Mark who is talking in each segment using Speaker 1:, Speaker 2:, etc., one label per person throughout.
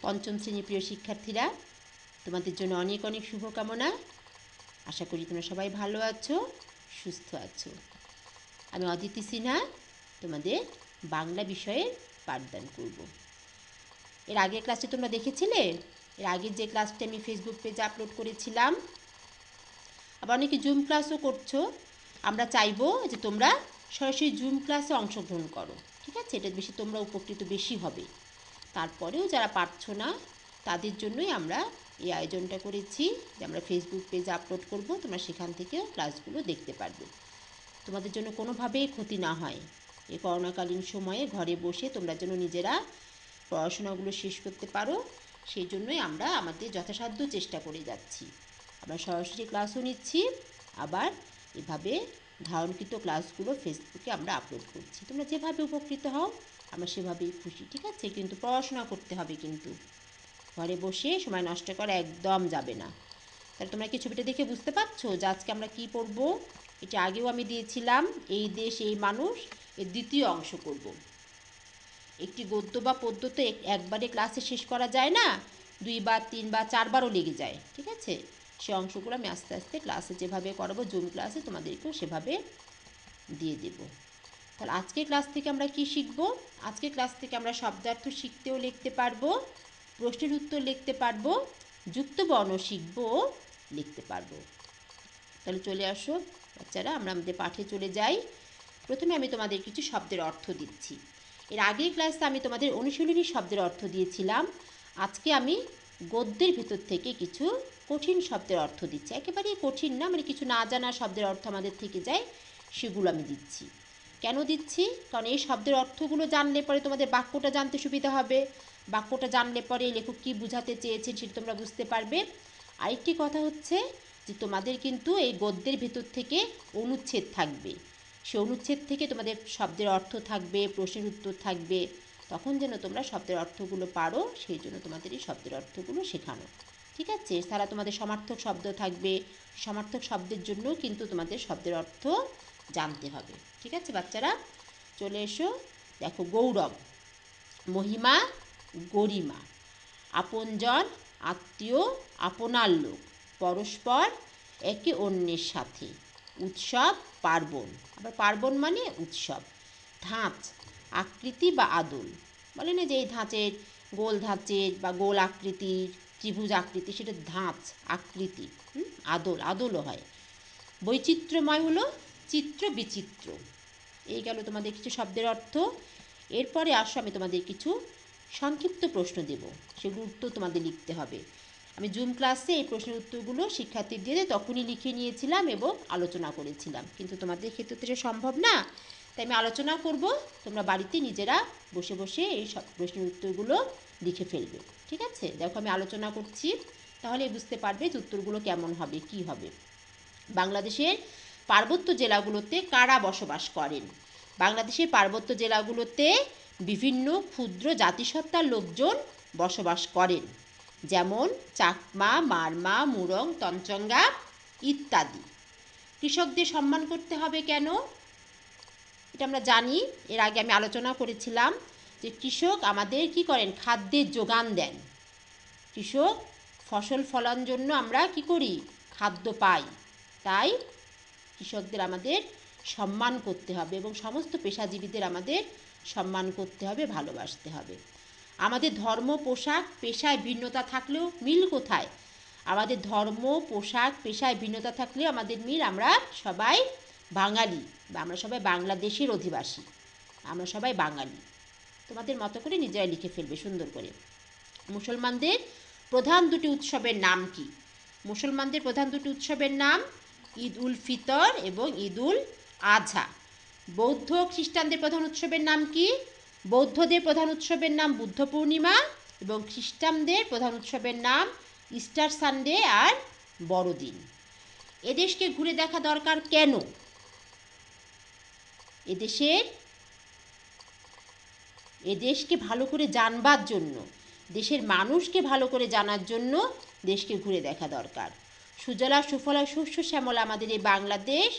Speaker 1: পঞ্চম শ্রেণীর প্রিয় শিক্ষার্থীরা, তোমাদের জন্য অনেক অনেক শুভকামনা। আশা করি তোমরা সবাই ভালো আছো, সুস্থ আছো। আমি অদিতি সিনহা তোমাদের বাংলা বিষয়ে পাঠদান করব। এর আগের ক্লাসটি তোমরা দেখেছিলে? এর আগের যে ক্লাসটি আমি ফেসবুক পেজে আপলোড করেছিলাম। আবার অনেকে জুম ক্লাসও করছো। আমরা চাইবো যে তোমরা সরাসরি জুম ক্লাসে অংশগ্রহণ করো, ঠিক আছে? এটা বেশি তোমরা উপকৃত বেশি হবে। তারপরেও যারা পারছো না তাদের জন্যই আমরা এই আয়োজনটা করেছি যে আমরা ফেসবুক পেজে আপলোড করব, তোমরা সেখান থেকেও ক্লাসগুলো দেখতে পারবে। তোমাদের জন্য কোনোভাবেই ক্ষতি না হয়। এই করোনাকালীন সময়ে ঘরে বসে তোমরা যেন নিজেরা পড়াশোনাগুলো শেষ করতে পারো, সেই জন্যই আমরা আমাদের যথাসাধ্য চেষ্টা করে যাচ্ছি। আমরা সরাসরি ক্লাসও নিচ্ছি, আবার এভাবে ধারণকৃত ক্লাসগুলো ফেসবুকে আমরা আপলোড করছি। তোমরা যেভাবে উপকৃত হও আমরা সেভাবেই খুশি, ঠিক আছে? কিন্তু পড়াশোনা করতে হবে, কিন্তু ঘরে বসে সময় নষ্ট করা একদম যাবে না। তাহলে তোমরা কি ছবিটা দেখে বুঝতে পারছো যে আজকে আমরা কী পড়ব? এটা আগেও আমি দিয়েছিলাম, এই দেশ এই মানুষ, এর দ্বিতীয় অংশ করব। একটি গদ্য বা পদ্য তো একবারে ক্লাসে শেষ করা যায় না, 2 বার 3 বার 4 বারও লেগে যায়, ঠিক আছে? সে অংশগুলো আমি আস্তে আস্তে ক্লাসে যেভাবে করাবো, জুম ক্লাসে তোমাদেরকেও সেভাবে দিয়ে দেব। তাহলে আজকের ক্লাস থেকে আমরা কি শিখব? আজকের ক্লাস থেকে আমরা শব্দার্থ শিখতেও লিখতে পারবো, প্রশ্নের উত্তর লিখতে পারবো, যুক্ত বর্ণ শিখবো, লিখতে পারবো। তাহলে চলে আসো বাচ্চারা, আমরা আমাদের পাঠে চলে যাই। প্রথমে আমি তোমাদের কিছু শব্দের অর্থ দিচ্ছি। এর আগের ক্লাসে আমি তোমাদের অনুশীলনী শব্দের অর্থ দিয়েছিলাম। আজকে আমি গদ্যের ভিতর থেকে কিছু কঠিন শব্দের অর্থ দিচ্ছি। একেবারেই কঠিন না, মানে কিছু না জানা শব্দের অর্থ আমাদের থেকে যায়, সেগুলো আমি দিচ্ছি। কেন দিচ্ছি? কারণ এই শব্দের অর্থগুলো জানলে পরে তোমাদের বাক্যটা জানতে সুবিধা হবে। বাক্যটা জানলে পরে লেখক কী বোঝাতে চেয়েছেন সেটা তোমরা বুঝতে পারবে। আরেকটি কথা হচ্ছে যে তোমাদের কিন্তু এই গদ্যের ভেতর থেকে অনুচ্ছেদ থাকবে। সে অনুচ্ছেদ থেকে তোমাদের শব্দের অর্থ থাকবে, প্রশ্নের উত্তর থাকবে। তখন যেন তোমরা শব্দের অর্থগুলো পারো, সেই জন্য তোমাদের এই শব্দের অর্থগুলো শেখানো, ঠিক আছে? এছাড়া তোমাদের সমার্থক শব্দ থাকবে, সমার্থক শব্দের জন্যও কিন্তু তোমাদের শব্দের অর্থ জানতে হবে, ঠিক আছে বাচ্চারা? চলে এসো। দেখো, গৌরব, মহিমা, গরিমা, আপনজন, আত্মীয়, আপনার লোক, পরস্পর, একে অন্যের সাথে, উৎসব, পার্বণ, আবার পার্বণ মানে উৎসব, ধাঁচ, আকৃতি বা আদল, বলে না যে এই ধাঁচের, গোল ধাঁচের বা গোল আকৃতির, ত্রিভুজ আকৃতি, সেটা ধাঁচ, আকৃতি। আদল, আদলও হয়। বৈচিত্র্যময় হলো চিত্র বিচিত্র। এই গেল তোমাদের কিছু শব্দের অর্থ। এরপরে আসো আমি তোমাদের কিছু সংক্ষিপ্ত প্রশ্ন দেব, সেগুলোর উত্তর তোমাদের লিখতে হবে। আমি জুম ক্লাসে এই প্রশ্নের উত্তরগুলো শিক্ষার্থীদের তখনই লিখে নিয়েছিলাম এবং আলোচনা করেছিলাম, কিন্তু তোমাদের ক্ষেত্রে তো এটা সম্ভব না, তাই আমি আলোচনা করব, তোমরা বাড়িতে নিজেরা বসে বসে এই সব প্রশ্নের উত্তরগুলো লিখে ফেলবে, ঠিক আছে? দেখো আমি আলোচনা করছি, তাহলে বুঝতে পারবে যে উত্তরগুলো কেমন হবে, কি হবে। বাংলাদেশের পার্বত্য জেলাগুলোতে কারা বসবাস করেন? বাংলাদেশের পার্বত্য জেলাগুলোতে বিভিন্ন ক্ষুদ্র জাতিসত্তার লোকজন বসবাস করেন, যেমন চাকমা, মারমা, মুরং, তঞ্চঙ্গা ইত্যাদি। কৃষকদের সম্মান করতে হবে কেন? এটা আমরা জানি, এর আগে আমি আলোচনা করেছিলাম যে কৃষক আমাদের কি করেন? খাদ্যের যোগান দেন। কৃষক ফসল ফলানোর জন্য আমরা কি করি? খাদ্য পাই। তাই কৃষকদের আমাদের সম্মান করতে হবে এবং সমস্ত পেশাজীবীদের আমাদের সম্মান করতে হবে, ভালোবাসতে হবে। আমাদের ধর্ম, পোশাক, পেশায় ভিন্নতা থাকলেও মিল কোথায়? আমাদের ধর্ম, পোশাক, পেশায় ভিন্নতা থাকলেও আমাদের মিল, আমরা সবাই বাঙালি বা আমরা সবাই বাংলাদেশের অধিবাসী, আমরা সবাই বাঙালি। তোমাদের মতো করে নিজেরাই লিখে ফেলবে সুন্দর করে। মুসলমানদের প্রধান দুটি উৎসবের নাম কি? মুসলমানদের প্রধান দুটি উৎসবের নাম ঈদ উল ফিতর এবং ঈদ উল আজহা। বৌদ্ধ খ্রিস্টানদের প্রধান উৎসবের নাম কি? বৌদ্ধদের প্রধান উৎসবের নাম বুদ্ধ পূর্ণিমা এবং খ্রিস্টানদের প্রধান উৎসবের নাম ইস্টার সানডে আর বড়দিন। এদেশকে ঘুরে দেখা দরকার কেন? এদেশকে ভালো করে জানবার জন্য, দেশের মানুষকে ভালো করে জানার জন্য দেশকে ঘুরে দেখা দরকার। সুজলা সুফলা শস্য শ্যামলা আমাদের এই বাংলাদেশ,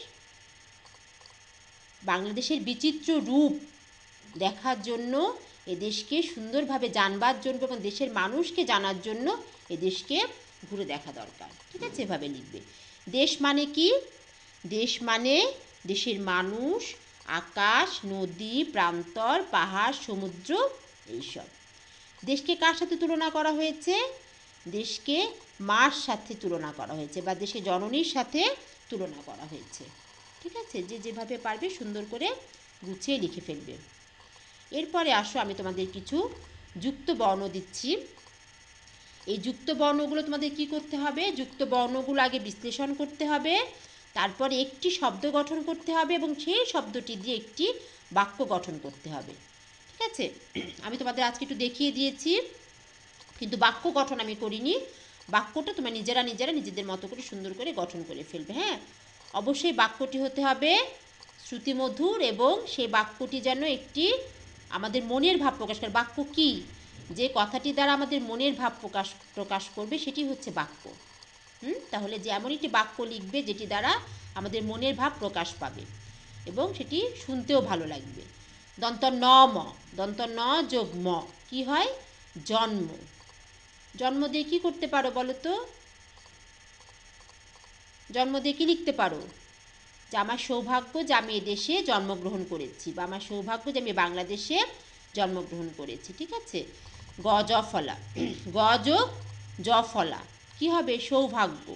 Speaker 1: বাংলাদেশের বিচিত্র রূপ দেখার জন্য এ দেশকে সুন্দরভাবে জানবার জন্য এবং দেশের মানুষকে জানার জন্য এ দেশকে ঘুরে দেখা দরকার। ঠিক আছে, এভাবে লিখবে। দেশ মানে কি? দেশ মানে দেশের মানুষ, আকাশ, নদী, প্রান্তর, পাহাড়, সমুদ্র, এইসব। দেশকে কার সাথে তুলনা করা হয়েছে? দেশকে মার সাথে তুলনা করা হয়েছে বা দেশের জননীর সাথে তুলনা করা হয়েছে। ঠিক আছে, যে যেভাবে পারবে সুন্দর করে গুছিয়ে লিখে ফেলবে। এরপরে আসো আমি তোমাদের কিছু যুক্ত বর্ণ দিচ্ছি। এই যুক্ত বর্ণগুলো তোমাদের কি করতে হবে? যুক্ত বর্ণগুলো আগে বিশ্লেষণ করতে হবে, তারপরে একটি শব্দ গঠন করতে হবে এবং সেই শব্দটি দিয়ে একটি বাক্য গঠন করতে হবে। ঠিক আছে, আমি তোমাদের আজকে একটু দেখিয়ে দিয়েছি, কিন্তু বাক্য গঠন আমি করিনি। বাক্যটা তোমরা নিজেরা নিজেদের মতো করে সুন্দর করে গঠন করে ফেলবে। হ্যাঁ, অবশ্যই বাক্যটি হতে হবে শ্রুতিমধুর এবং সেই বাক্যটি যেন একটি আমাদের মনের ভাব প্রকাশ করে। বাক্য কি? যে কথাটি দ্বারা আমাদের মনের ভাব প্রকাশ করবে সেটি হচ্ছে বাক্য। তাহলে যে এমন একটি বাক্য লিখবে যেটি দ্বারা আমাদের মনের ভাব প্রকাশ পাবে এবং সেটি শুনতেও ভালো লাগবে। দন্ত ন ম, দন্ত ন যোগ ম কি হয়? জন্ম। জন্ম দিয়ে কী করতে পারো বলো তো? জন্ম দিয়ে কী লিখতে পারো? যে আমার সৌভাগ্য যে আমি এদেশে জন্মগ্রহণ করেছি, বা আমার সৌভাগ্য যে আমি বাংলাদেশে জন্মগ্রহণ করেছি। ঠিক আছে, গ জ ফলা, গ যোগ জ ফলা কী হবে? সৌভাগ্য।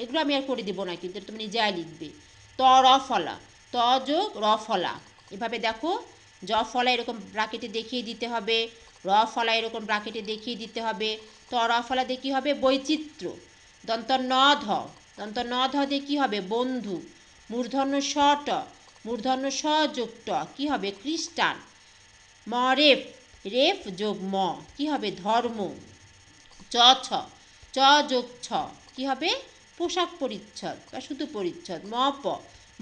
Speaker 1: এগুলো আমি আর করে দেবো না, কিন্তু তুমি নিজেই লিখবে। ত র ফলা, ত যোগ র ফলা। এভাবে দেখো, জ ফলা এরকম ব্রাকেটে দেখিয়ে দিতে হবে, র ফলা এরকম ব্রাকেটে দেখিয়ে দিতে হবে। ত র ফলা দিয়ে কী হবে? বৈচিত্র্য। দন্ত ন ধ, দন্ত ন ধ দিয়ে কী হবে? বন্ধু। মূর্ধন্য স ট, মূর্ধন্য স যোগ ট কী হবে? খ্রিস্টান। ম রেফ, রেফ যোগ ম কী হবে? ধর্ম। চ ছ, চ যোগ ছ কী হবে? পোশাক পরিচ্ছদ বা শুধু পরিচ্ছদ। ম প,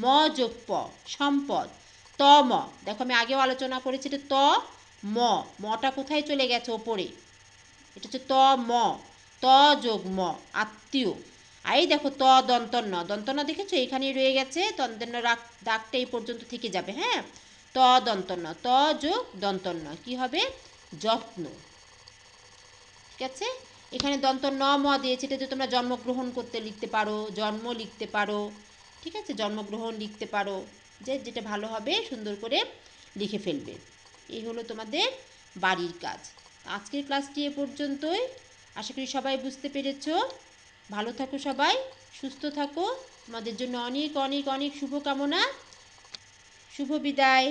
Speaker 1: ম যোগ প সম্পদ। ত ম, দেখো আমি আগেও আলোচনা করেছি, এটা ত ম, মটা কোথায় চলে গেছে? ওপরে। এটা হচ্ছে ত ম, ত যোগ ম আত্মীয়। আর এই দেখো ত দন্তন্য, দন্তন্য দেখেছো এখানেই রয়ে গেছে, দন্তন্য দাগটা এই পর্যন্ত থেকে যাবে। হ্যাঁ, ত দন্তন্য, ত যোগ দন্তন্য কী হবে? যত্ন। ঠিক আছে, এখানে দন্ত ন ম দিয়েছে, এটাতে তোমরা জন্মগ্রহণ করতে লিখতে পারো, জন্ম লিখতে পারো। ঠিক আছে, জন্মগ্রহণ লিখতে পারো, যে যেটা ভালো হবে সুন্দর করে লিখে ফেলবে। এই হলো তোমাদের বাড়ির কাজ। আজকের ক্লাসটি এ পর্যন্তই। আশা করি সবাই বুঝতে পেরেছো। ভালো থাকো সবাই, সুস্থ থাকো। তোমাদের জন্য অনেক অনেক অনেক শুভকামনা। শুভ বিদায়।